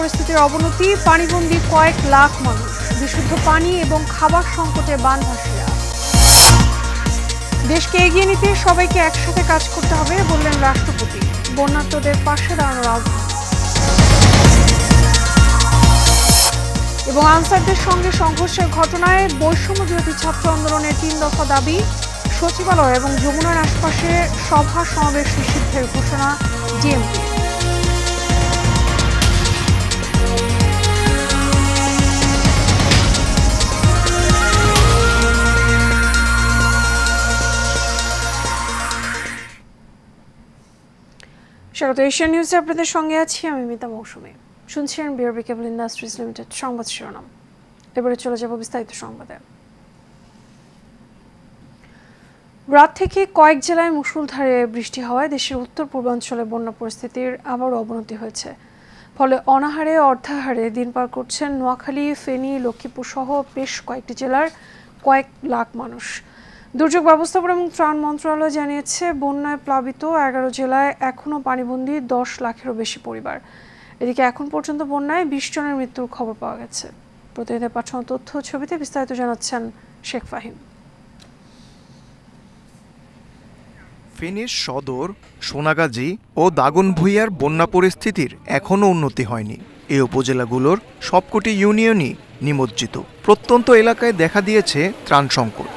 পরিস্থিতির অবনতি, পানিবন্দী কয়েক লাখ মানুষ, বিশুদ্ধ পানি এবং খাবার সংকটে বানভাসীরা। দেশকে এগিয়ে নিতে সবাইকে একসাথে কাজ করতে হবে বললেন রাষ্ট্রপতি। বন্যার্তদের পাশে দাঁড়ানোর আহ্বান। এবং আনসারদের সঙ্গে সংঘর্ষের ঘটনায় বৈষম্য বিরোধী ছাত্র আন্দোলনের 3 দফা দাবি, সচিবালয় এবং যমুনার আশপাশে সভা সমাবেশ নিষিদ্ধের ঘোষণা ডিএমপি। স্বাগত এশিয়ান নিউজে, আপনাদের সঙ্গে আছি আমি মিতা মৌসুমী। শুনছেন বিআরবি কেবল ইন্ডাস্ট্রিজ লিমিটেড সংবাদ শিরোনাম। এবারে চলে যাব বিস্তারিত সংবাদে। রাত থেকে কয়েক জেলায় মুষলধারে বৃষ্টি হওয়ায় দেশের উত্তর পূর্বাঞ্চলে বন্যা পরিস্থিতির আবারও অবনতি হয়েছে। ফলে অনাহারে অর্ধাহারে দিন পার করছেন নোয়াখালী, ফেনী, লক্ষ্মীপুর সহ বেশ কয়েকটি জেলার কয়েক লাখ মানুষ। দুর্যোগ ব্যবস্থাপনা এবং ত্রাণ মন্ত্রণালয় জানিয়েছে, বন্যায় প্লাবিত 11 জেলায় এখনও পানিবন্দী 10 লাখেরও বেশি পরিবার। এদিকে এখন পর্যন্ত বন্যায় 20 জনের মৃত্যুর খবর পাওয়া গেছে। প্রতিনিধিদের পাঠানো তথ্য ছবিতে বিস্তারিত জানাচ্ছেন শেখ ফাহিম। ফেনীর সদর, সোনাগাজী ও দাগনভূঞার বন্যা পরিস্থিতির এখনও উন্নতি হয়নি। এই উপজেলাগুলোর সবকটি ইউনিয়নই নিমজ্জিত। প্রত্যন্ত এলাকায় দেখা দিয়েছে ত্রাণ সংকট।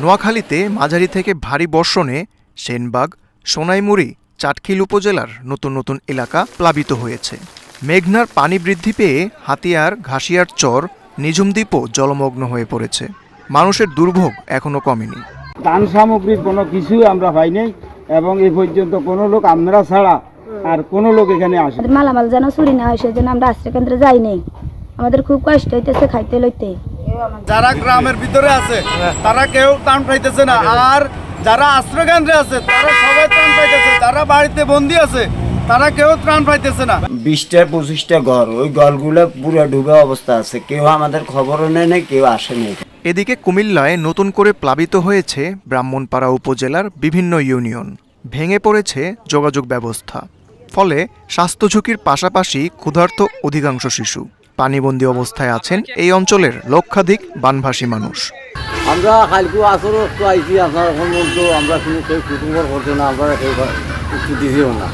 নোয়াখালীতে মাঝারি থেকে ভারী বর্ষণে সেনবাগ, সোনাইমুড়ি, চাটখিল উপজেলার নতুন নতুন এলাকা প্লাবিত হয়েছে। মেঘনার পানি বৃদ্ধি পেয়ে হাতিয়ার, ঘাসিয়ার চর, নিঝুম দ্বীপও জলমগ্ন হয়ে পড়েছে। মানুষের দুর্ভোগ এখনো কমেনি। ত্রাণ সামগ্রীর কোনো কিছু আমরা পাই নাই এবং এই পর্যন্ত কোনো লোক আমরা ছাড়া আর কোনো লোক এখানে আসে। মালামাল যেন চুরি না হয় সেজন্য আমরা আশ্রয় কেন্দ্রে যাই নাই। আমাদের খুব কষ্ট হইতেছে খাইতে লইতে। যারা গ্রামের ভিতরে আছে তারা কেউ ত্রাণ পাইতেছে না, আর যারা আশ্রয় কেন্দ্রে আছে তারা সবাই ত্রাণ পাইতেছে। যারা বাড়িতে বন্দি আছে তারা কেউ ত্রাণ পাইতেছে না। 20-25টা ঘর, ওই ঘরগুলো পুরো ডুবে অবস্থা আছে। কেউ আমাদের খবরও নেয় না, কেউ আসেনি। এদিকে কুমিল্লায় নতুন করে প্লাবিত হয়েছে ব্রাহ্মণপাড়া উপজেলার বিভিন্ন ইউনিয়ন। ভেঙে পড়েছে যোগাযোগ ব্যবস্থা। ফলে স্বাস্থ্য ঝুঁকির পাশাপাশি ক্ষুধার্ত অধিকাংশ শিশু। পানিবন্দী অবস্থায় আছেন এই অঞ্চলের লক্ষাধিক বানভাসী মানুষ। আমরা কালকে আসর আইছি, আপনার এখন বলতো আমরা কোনো কেউ কুটুম্বর করছে না, আমরা কেউ কিছু দিছিও না।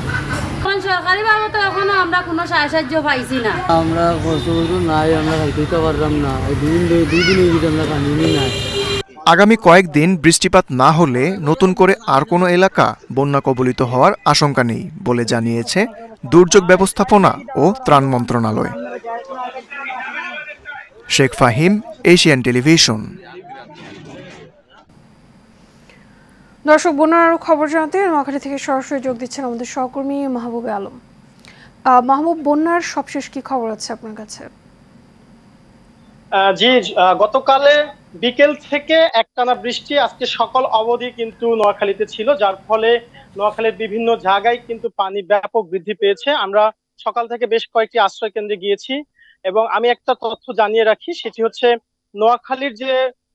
সরকারি ভাবে তো এখনো আমরা কোনো সাহায্য পাইছি না। আমরা কষ্ট নাই, আমরা খাইতে পারলাম না। দুই দিন আমরা পানি নাই। আগামী কয়েকদিন বৃষ্টিপাত না হলে নতুন করে আর কোনো এলাকা বন্যা কবলিত হওয়ার আশঙ্কা নেই বলে জানিয়েছে দুর্যোগ ব্যবস্থাপনা ও ত্রাণ মন্ত্রণালয়। Sheikh Fahim, Asian television. দর্শক, বন্যার আরো খবর জানাতে নোয়াখালী থেকে সরাসরি যোগ দিচ্ছেন আমাদের সহকর্মী মাহবুবে আলম। মাহবুব, বন্যার সবশেষ কি খবর আছে আপনার কাছে? জি, গতকালে বিকেল থেকে একটানা বৃষ্টি, আজকে সকাল অবধি কিন্তু নোয়াখালীতে ছিল, যার ফলে নোয়াখালীর বিভিন্ন জায়গায় কিন্তু পানি ব্যাপক বৃদ্ধি পেয়েছে। আমরা সকাল থেকে বেশ কয়েকটি আশ্রয় কেন্দ্রে গিয়েছি এবং আমি একটা তথ্য জানিয়ে রাখি, সেটি হচ্ছে নোয়াখালীর যে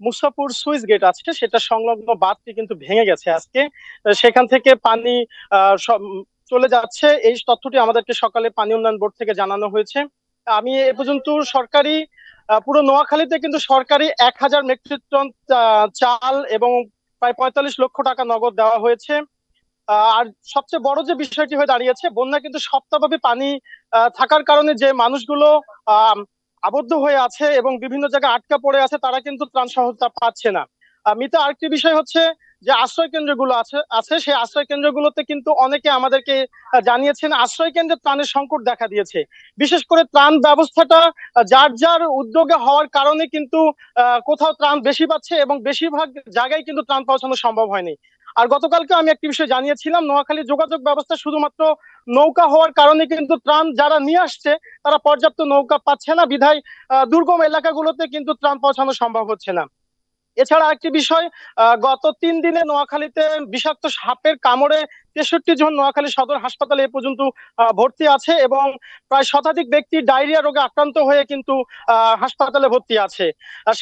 মুসাপুর সুইচ গেট আছে সেটা সংলগ্ন বাঁধটি কিন্তু ভেঙে গেছে আজকে। সেখান থেকে পানি চলে যাচ্ছে, এই তথ্যটি আমাদেরকে সকালে পানি উন্নয়ন বোর্ড থেকে জানানো হয়েছে। আমি এ পর্যন্ত সরকারি পুরো নোয়াখালীতে কিন্তু সরকারি 1000 মেট্রিক টন চাল এবং প্রায় 45 লক্ষ টাকা নগদ দেওয়া হয়েছে। আর সবচেয়ে বড় যে বিষয়টি হয়ে দাঁড়িয়েছে, বন্যা কিন্তু সপ্তাহব্যাপী পানি থাকার কারণে যে মানুষগুলো আবদ্ধ হয়ে আছে এবং বিভিন্ন জায়গায় আটকা পড়ে আছে, তারা কিন্তু ত্রাণ সহায়তা পাচ্ছে না। মিতা, আরেকটি বিষয় হচ্ছে যে আশ্রয় কেন্দ্রগুলো আছে সেই আশ্রয় কেন্দ্রগুলোতে কিন্তু অনেকে আমাদেরকে জানিয়েছেন আশ্রয় কেন্দ্রে ত্রাণের সংকট দেখা দিয়েছে। বিশেষ করে ত্রাণ ব্যবস্থাটা যার যার উদ্যোগে হওয়ার কারণে কিন্তু কোথাও ত্রাণ বেশি পাচ্ছে এবং বেশিরভাগ জায়গায় কিন্তু ত্রাণ পৌঁছানো সম্ভব হয়নি। আর গতকালকে আমি একটি বিষয় জানিয়েছিলাম, নোয়াখালী যোগাযোগ ব্যবস্থা শুধুমাত্র নৌকা হওয়ার কারণে কিন্তু ত্রাণ যারা নিয়ে আসছে তারা পর্যাপ্ত নৌকা পাচ্ছে না, বিধায় দুর্গম এলাকাগুলোতে কিন্তু ত্রাণ পৌঁছানো সম্ভব হচ্ছে না। এছাড়া একটি বিষয়, গত 3 দিনে নোয়াখালীতে বিষাক্ত সাপের কামড়ে 63 জন নোয়াখালী সদর হাসপাতালে এ পর্যন্ত ভর্তি আছে এবং প্রায় শতাধিক ব্যক্তি ডায়রিয়া রোগে আক্রান্ত হয়ে কিন্তু হাসপাতালে ভর্তি আছে।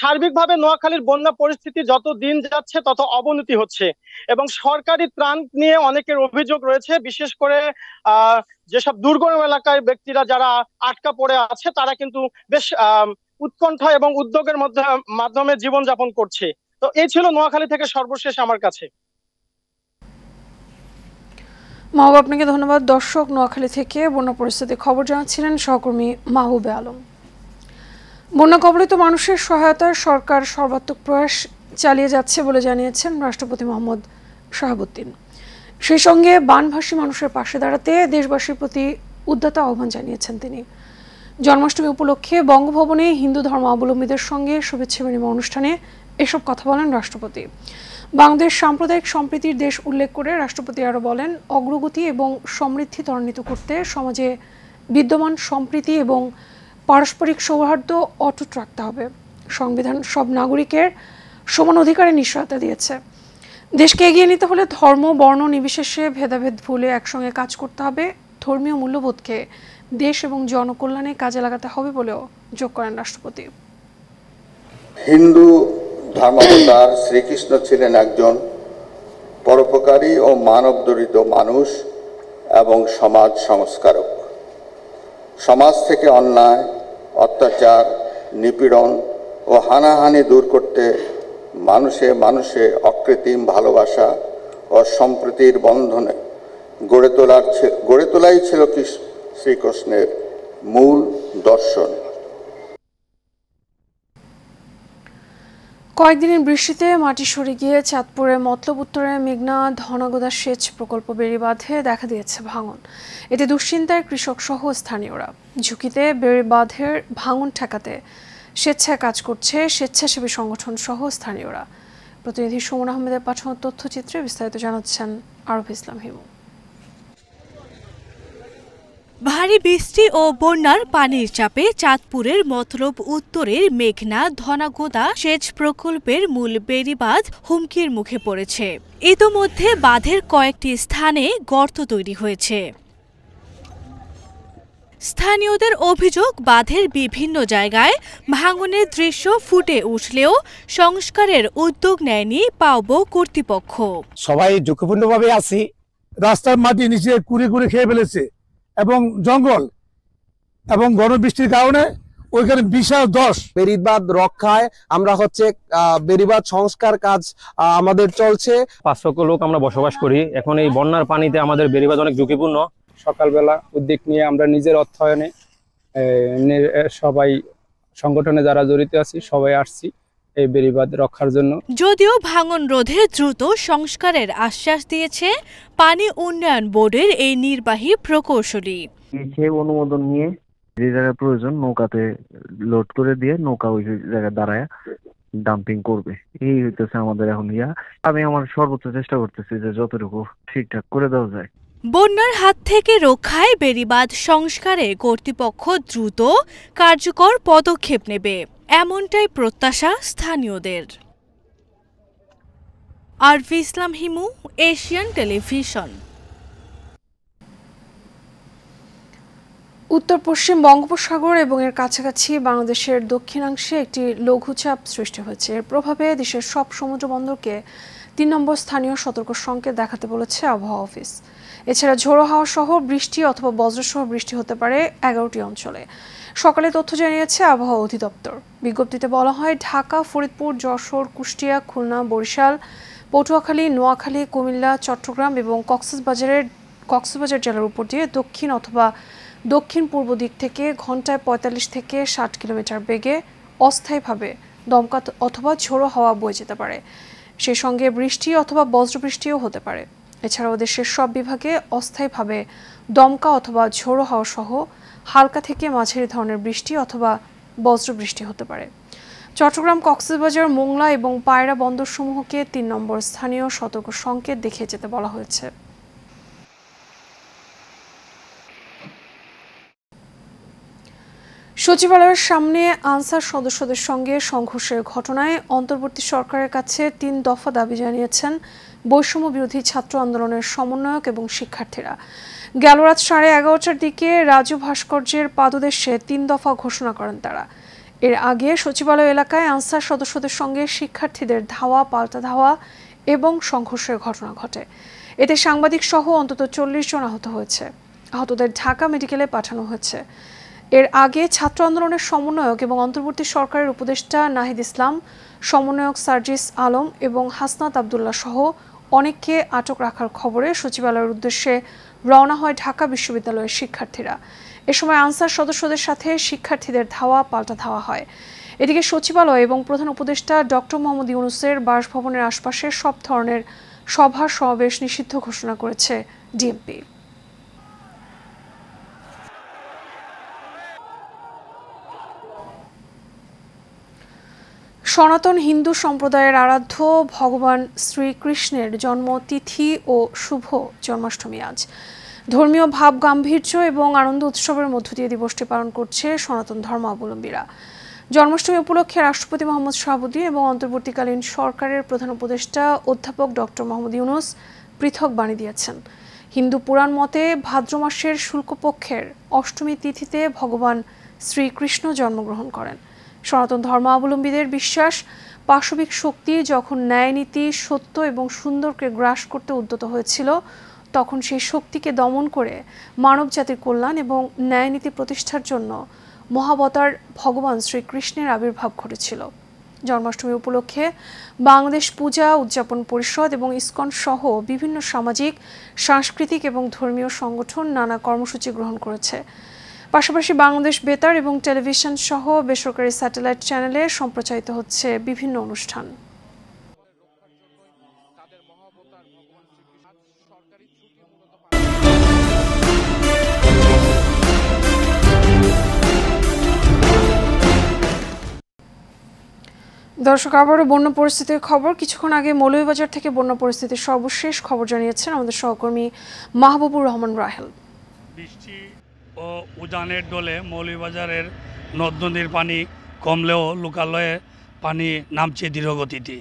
সার্বিকভাবে নোয়াখালীর বন্যা পরিস্থিতি যত দিন যাচ্ছে তত অবনতি হচ্ছে এবং সরকারি ত্রাণ নিয়ে অনেকের অভিযোগ রয়েছে, বিশেষ করে যেসব দুর্গম এলাকায় ব্যক্তিরা যারা আটকা পড়ে আছে তারা কিন্তু বেশ উৎকণ্ঠা এবং উদ্যোগের মাধ্যমে জীবনযাপন করছে। তো এই ছিল নোয়াখালী থেকে সর্বশেষ আমার কাছে। মাহবুব, আপনাকে ধন্যবাদ। দর্শক, নোয়াখালী থেকে বন্যা পরিস্থিতি খবর জানাচ্ছিলেন সহকর্মী মাহবুবে আলম। বন্যা কবলিত মানুষের সহায়তায় সরকার সর্বাত্মক প্রয়াস চালিয়ে যাচ্ছে বলে জানিয়েছেন রাষ্ট্রপতি মোহাম্মদ শাহাবুদ্দিন। সেই সঙ্গে বানভাসী মানুষের পাশে দাঁড়াতে দেশবাসীর প্রতি উদ্যত আহ্বান জানিয়েছেন তিনি। জন্মাষ্টমী উপলক্ষে বঙ্গভবনে হিন্দু ধর্মাবলম্বীদের সঙ্গে শুভেচ্ছা বিনিময় অনুষ্ঠানে এসব কথা বলেন রাষ্ট্রপতি। বাংলাদেশ সাম্প্রদায়িক সম্প্রীতির দেশ উল্লেখ করে রাষ্ট্রপতি আরও বলেন, অগ্রগতি এবং সমৃদ্ধি ত্বরান্বিত করতে সমাজে বিদ্যমান সম্প্রীতি এবং পারস্পরিক সৌহার্দ্য অটুট রাখতে হবে। সংবিধান সব নাগরিকের সমান অধিকারের নিশ্চয়তা দিয়েছে। দেশকে এগিয়ে নিতে হলে ধর্ম বর্ণ নির্বিশেষে ভেদাভেদ ভুলে একসঙ্গে কাজ করতে হবে। ধর্মীয় মূল্যবোধকে দেশ এবং জনকল্যাণে কাজে লাগাতে হবে বলেও যোগ করেন রাষ্ট্রপতি। হিন্দু ধর্মাবতার শ্রীকৃষ্ণ ছিলেন একজন পরোপকারী ও মানবদরিদ্র মানুষ এবং সমাজ সংস্কারক। সমাজ থেকে অন্যায়, অত্যাচার, নিপীড়ন ও হানাহানি দূর করতে মানুষে মানুষে অকৃত্রিম ভালোবাসা ও সম্প্রীতির বন্ধনে গড়ে তোলাই ছিল শ্রীকৃষ্ণের মূল দর্শন। কয়েকদিনের বৃষ্টিতে মাটি সরে গিয়ে চাঁদপুরের মতলব উত্তরে মেঘনা ধনাগোদা সেচ প্রকল্প বেড়িবাঁধে দেখা দিয়েছে ভাঙন। এতে দুশ্চিন্তায় কৃষক সহ স্থানীয়রা। ঝুঁকিতে বেড়িবাঁধের ভাঙন ঠেকাতে স্বেচ্ছায় কাজ করছে স্বেচ্ছাসেবী সংগঠন সহ স্থানীয়রা। প্রতিনিধি সুমন আহমেদের পাঠানো তথ্যচিত্রে বিস্তারিত জানাচ্ছেন আরব ইসলাম হিমু। ভারী বৃষ্টি ও বন্যার পানির চাপে চাঁদপুরের মতলব উত্তরের মেঘনা ধনাগোদা সেচ প্রকল্পের মূল বেড়িবাঁধ হুমকির মুখে পড়েছে। ইতোমধ্যে বাঁধের কয়েকটি স্থানে গর্ত তৈরি হয়েছে। স্থানীয়দের অভিযোগ, বাঁধের বিভিন্ন জায়গায় ভাঙনের দৃশ্য ফুটে উঠলেও সংস্কারের উদ্যোগ নেয়নি পাওবো কর্তৃপক্ষ। সবাই ঝুঁকিপূর্ণভাবে আছি। রাস্তার মাটি নিচে কুড়ে কুড়ে খেয়ে ফেলেছে এবং জঙ্গল এবং ঘনবৃষ্টির কারণে ওইখানে বিশাল দশ বেড়িবাঁধ রক্ষায় আমরা বেড়িবাঁধ সংস্কার কাজ আমাদের চলছে। 500 লোক আমরা বসবাস করি। এখন এই বন্যার পানিতে আমাদের বেড়িবাঁধ অনেক ঝুঁকিপূর্ণ। সকালবেলা উদ্যোগ নিয়ে আমরা নিজের অর্থায়নে সবাই সংগঠনে যারা জড়িত আছি সবাই আসছি এই বেড়িবাঁধ রক্ষার জন্য। যদিও ভাঙন রোধে দ্রুত সংস্কারের আশ্বাস দিয়েছে পানি উন্নয়ন বোর্ডের এই নির্বাহী প্রকৌশলী। সেই অনুমোদন নিয়ে যে জায়গায় প্রয়োজন নৌকাতে লোড করে দিয়ে নৌকা ওই জায়গায় দাঁড়ায় ডাম্পিং করবে। এই হইতেছে আমাদের এখন আমি আমার সর্বোচ্চ চেষ্টা করতেছি যে যতটুকু ঠিকঠাক করে দেওয়া যায়। বন্যার হাত থেকে রক্ষায় বেড়িবাঁধ সংস্কারে কর্তৃপক্ষ দ্রুত কার্যকর পদক্ষেপ নেবে, এমনটাই প্রত্যাশা স্থানীয়দের। আরব ইসলাম হিমু, এশিয়ান টেলিভিশন। উত্তর পশ্চিম বঙ্গোপসাগর এবং এর কাছাকাছি বাংলাদেশের দক্ষিণাংশে একটি লঘুচাপ সৃষ্টি হয়েছে। এর প্রভাবে দেশের সব সমুদ্র বন্দরকে 3 নম্বর স্থানীয় সতর্ক সংকেত দেখাতে বলেছে আবহাওয়া অফিস। এছাড়া ঝোড়ো হাওয়া সহ বৃষ্টি অথবা বজ্রসহ বৃষ্টি হতে পারে 11টি অঞ্চলে। সকালে তথ্য জানিয়েছে আবহাওয়া অধিদপ্তর। বিজ্ঞপ্তিতে বলা হয়, ঢাকা, ফরিদপুর, যশোর, কুষ্টিয়া, খুলনা, বরিশাল, পটুয়াখালী, নোয়াখালী, কুমিল্লা, চট্টগ্রাম এবং কক্সবাজার জেলার উপর দিয়ে দক্ষিণ অথবা দক্ষিণ পূর্ব দিক থেকে ঘন্টায় 45 থেকে 60 কিলোমিটার বেগে অস্থায়ীভাবে দমকা অথবা ঝোড়ো হাওয়া বয়ে যেতে পারে। সেই সঙ্গে বৃষ্টি অথবা বজ্রবৃষ্টিও হতে পারে। এছাড়াও দেশের সব বিভাগে অস্থায়ীভাবে দমকা অথবা ঝোড়ো হাওয়া সহ হালকা থেকে মাঝারি ধরনের বৃষ্টি অথবা বজ্রবৃষ্টি হতে পারে। চট্টগ্রাম, কক্সবাজার, মোংলা এবং পায়রা বন্দরসমূহকে 3 নম্বর স্থানীয় সতর্ক সংকেত দেখিয়ে যেতে বলা হয়েছে। সচিবালয়ের সামনে আনসার সদস্যদের সঙ্গে সংঘর্ষের ঘটনায় অন্তর্বর্তী সরকারের কাছে ৩ দফা দাবি জানিয়েছেন বৈষম্য বিরোধী ছাত্র আন্দোলনের সমন্বয়ক এবং শিক্ষার্থীরা। গেল রাত 11:30টার দিকে রাজু ভাস্কর্যের পাদদেশে ৩ দফা ঘোষণা করেন তারা। এর আগে সচিবালয় এলাকায় আনসার সদস্যদের সঙ্গে শিক্ষার্থীদের ধাওয়া পাল্টা ধাওয়া এবং সংঘর্ষের ঘটনা ঘটে। এতে সাংবাদিক সহ অন্তত 40 জন আহত হয়েছে। আহতদের ঢাকা মেডিকেলে পাঠানো হয়েছে। এর আগে ছাত্র আন্দোলনের সমন্বয়ক এবং অন্তর্বর্তী সরকারের উপদেষ্টা নাহিদ ইসলাম, সমন্বয়ক সার্জিস আলম এবং হাসনাত আবদুল্লাহ সহ অনেককে আটক রাখার খবরে সচিবালয়ের উদ্দেশ্যে রওনা হয় ঢাকা বিশ্ববিদ্যালয়ের শিক্ষার্থীরা। এ সময় আনসার সদস্যদের সাথে শিক্ষার্থীদের ধাওয়া পাল্টা ধাওয়া হয়। এদিকে সচিবালয় এবং প্রধান উপদেষ্টা ডক্টর মোহাম্মদ ইউনূসের বাসভবনের আশপাশে সব ধরনের সভা সমাবেশ নিষিদ্ধ ঘোষণা করেছে ডিএমপি। সনাতন হিন্দু সম্প্রদায়ের আরাধ্য ভগবান শ্রীকৃষ্ণের জন্মতিথি ও শুভ জন্মাষ্টমী আজ। ধর্মীয় ভাব গাম্ভীর্য এবং আনন্দ উৎসবের মধ্য দিয়ে দিবসটি পালন করছে সনাতন ধর্মাবলম্বীরা। জন্মাষ্টমী উপলক্ষে রাষ্ট্রপতি মোহাম্মদ শাহাবুদ্দিন এবং অন্তর্বর্তীকালীন সরকারের প্রধান উপদেষ্টা অধ্যাপক ডক্টর মোহাম্মদ ইউনূস পৃথক বাণী দিয়েছেন। হিন্দু পুরাণ মতে ভাদ্র মাসের শুক্লপক্ষের অষ্টমী তিথিতে ভগবান শ্রীকৃষ্ণ জন্মগ্রহণ করেন। সনাতন ধর্মাবলম্বীদের বিশ্বাস, পাশবিক শক্তি যখন ন্যায়নীতি, সত্য এবং সুন্দরকে গ্রাস করতে উদ্যত হয়েছিল, তখন সেই শক্তিকে দমন করে মানব জাতির কল্যাণ এবং ন্যায়নীতি প্রতিষ্ঠার জন্য মহাবতার ভগবান শ্রীকৃষ্ণের আবির্ভাব ঘটেছিল। জন্মাষ্টমী উপলক্ষে বাংলাদেশ পূজা উদযাপন পরিষদ এবং ইসকন সহ বিভিন্ন সামাজিক, সাংস্কৃতিক এবং ধর্মীয় সংগঠন নানা কর্মসূচি গ্রহণ করেছে। পাশাপাশি বাংলাদেশ বেতার এবং টেলিভিশন সহ বেসরকারি স্যাটেলাইট চ্যানেলে সম্প্রচারিত হচ্ছে বিভিন্ন অনুষ্ঠান। দর্শক, আবারও বন্যা পরিস্থিতির খবর। কিছুক্ষণ আগে মৌলভীবাজার থেকে বন্যা পরিস্থিতির সর্বশেষ খবর জানিয়েছেন আমাদের সহকর্মী মাহবুবুর রহমান রাহেল। বৃষ্টি ও উজানের দোলে মৌলভীবাজারের নদ নদীর পানি কমলেও লোকালয়ে পানি নামছে ধীরগতিতে।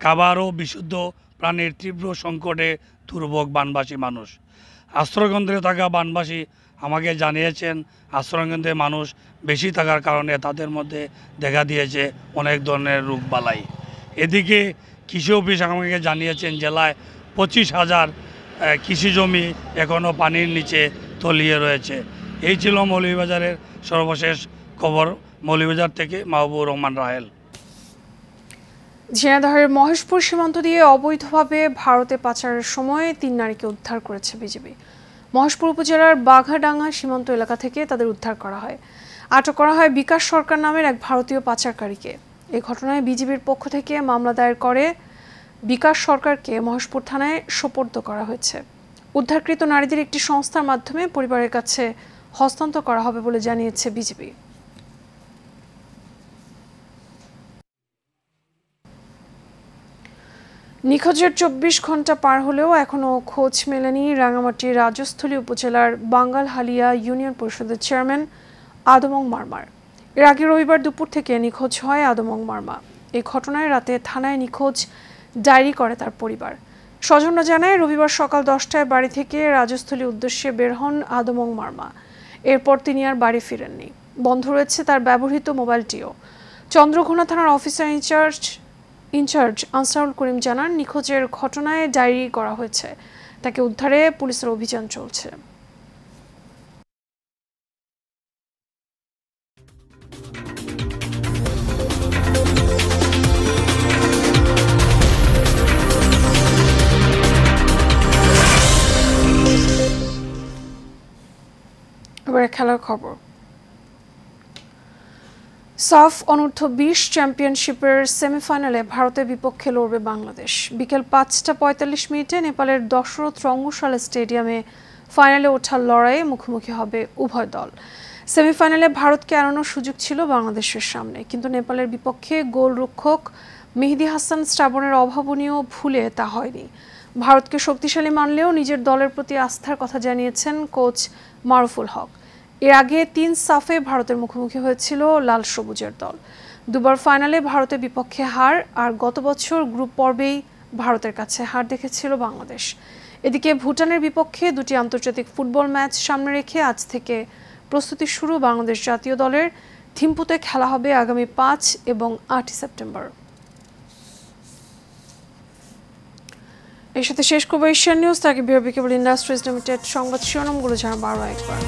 খাবার ও বিশুদ্ধ প্রাণীর তীব্র সংকটে দুর্ভোগ বানবাসী মানুষ। আশ্রয়কেন্দ্রে থাকা বানবাসী আমাকে জানিয়েছেন আশ্রয়কেন্দ্রে মানুষ বেশি থাকার কারণে তাদের মধ্যে দেখা দিয়েছে অনেক ধরনের রোগবালাই। এদিকে কৃষি অফিস আমাকে জানিয়েছেন জেলায় 25,000 কৃষি জমি এখনও পানির নিচে তলিয়ে রয়েছে। এই ছিল মৌলভীবাজারের সর্বশেষ খবর। মৌলভীবাজার থেকে মাহবুবুর রহমান রাহেল। ঝিনাইদহের মহেশপুর সীমান্ত দিয়ে অবৈধভাবে ভারতে পাচারের সময় 3 নারীকে উদ্ধার করেছে বিজিবি। মহেশপুর উপজেলার বাঘাডাঙ্গা সীমান্ত এলাকা থেকে তাদের উদ্ধার করা হয়। আটক করা হয় বিকাশ সরকার নামের এক ভারতীয় পাচারকারীকে। এই ঘটনায় বিজিবির পক্ষ থেকে মামলা দায়ের করে বিকাশ সরকারকে মহেশপুর থানায় সোপর্দ করা হয়েছে। উদ্ধারকৃত নারীদের একটি সংস্থার মাধ্যমে পরিবারের কাছে হস্তান্তর করা হবে বলে জানিয়েছে বিজিবি। নিখোঁজের 24 ঘন্টা পার হলেও এখনও খোঁজ মেলেনি রাঙামাটির রাজস্থলী উপজেলার বাঙ্গালহালিয়া ইউনিয়ন পরিষদের চেয়ারম্যান আদমং মারমার। এর আগে রবিবার দুপুর থেকে নিখোঁজ হয় আদমং মারমা। এই ঘটনায় রাতে থানায় নিখোঁজ ডায়েরি করে তার পরিবার। স্বজনরা জানায় রবিবার সকাল 10টায় বাড়ি থেকে রাজস্থলী উদ্দেশ্যে বের হন আদমং মারমা। এরপর তিনি আর বাড়ি ফিরেননি। বন্ধ রয়েছে তার ব্যবহৃত মোবাইলটিও। চন্দ্রঘোনা থানার অফিসার ইনচার্জ আনসারুল করিম জানান, নিখোঁজের ঘটনায় ডায়েরি করা হয়েছে। তাকে উদ্ধারে পুলিশের অভিযান চলছে। এবারে খেলার খবর। সাফ অনূর্ধ্ব 20 চ্যাম্পিয়নশিপের সেমিফাইনালে ভারতের বিপক্ষে লড়বে বাংলাদেশ। বিকেল 5:45 নেপালের দশরথ রঙ্গশালা স্টেডিয়ামে ফাইনালে ওঠার লড়াইয়ে মুখোমুখি হবে উভয় দল। সেমিফাইনালে ভারতকে এড়ানোর সুযোগ ছিল বাংলাদেশের সামনে, কিন্তু নেপালের বিপক্ষে গোলরক্ষক মেহেদী হাসান শ্রাবণের অভাবনীয় ভুলে তা হয়নি। ভারতকে শক্তিশালী মানলেও নিজের দলের প্রতি আস্থার কথা জানিয়েছেন কোচ মারুফুল হক। এর আগে 3 সাফে ভারতের মুখোমুখি হয়েছিল লাল সবুজের দল। দুবার ফাইনালে ভারতের বিপক্ষে হার, আর গত বছর গ্রুপ পর্বেই ভারতের কাছে হার দেখেছিল বাংলাদেশ। এদিকে ভুটানের বিপক্ষে 2টি আন্তর্জাতিক ফুটবল ম্যাচ সামনে রেখে আজ থেকে প্রস্তুতি শুরু বাংলাদেশ জাতীয় দলের। থিম্পুতে খেলা হবে আগামী 5 এবং 8 সেপ্টেম্বর। এর সাথে শেষ করব এশিয়ান নিউজ। তাকে বিআরবি কেবল ইন্ডাস্ট্রিজ লিমিটেড সংবাদ শিরোনামগুলো জানাবো আরও একবার।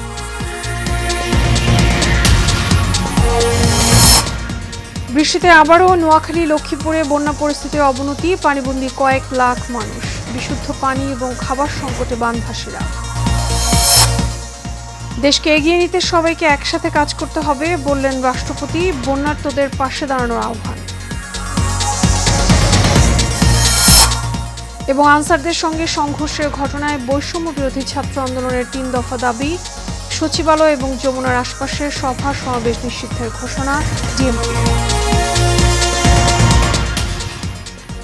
বৃষ্টিতে আবারও নোয়াখালী লক্ষ্মীপুরে বন্যা পরিস্থিতির অবনতি, পানিবন্দী কয়েক লাখ মানুষ, বিশুদ্ধ পানি এবং খাবার সংকটে বানভাসীরা। দেশকে এগিয়ে নিতে সবাইকে একসাথে কাজ করতে হবে বললেন রাষ্ট্রপতি, বন্যার্তদের পাশে দাঁড়ানোর আহ্বান। এবং আনসারদের সঙ্গে সংঘর্ষের ঘটনায় বৈষম্য বিরোধী ছাত্র আন্দোলনের 3 দফা দাবি, সচিবালয় এবং যমুনার আশপাশের সভা সমাবেশ নিষিদ্ধের ঘোষণা ডিএমপি।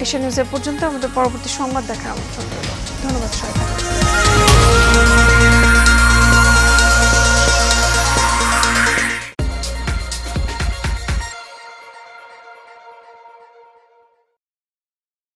এশিয়ান নিউজের পর্যন্ত আমাদের পরবর্তী সংবাদ দেখার আমন্ত্রণ রইল। ধন্যবাদ সবাইকে।